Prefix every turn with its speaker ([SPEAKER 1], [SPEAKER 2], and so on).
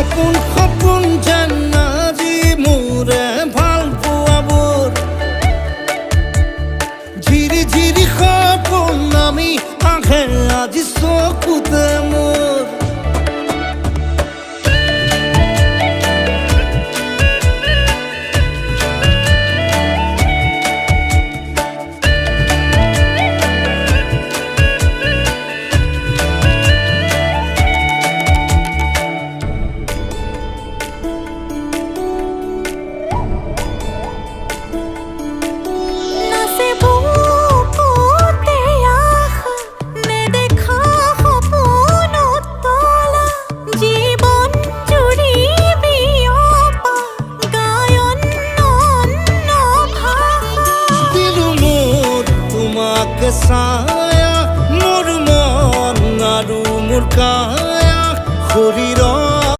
[SPEAKER 1] সপোন সপোন যেন আজি মোৰে ভাল পোৱাবোৰ ঝিৰি ঝিৰি সপোন আমি আহে আজি চকুতে মোৰ ছায়া মোৰ মন আৰু মোৰ কায়া শৰীৰ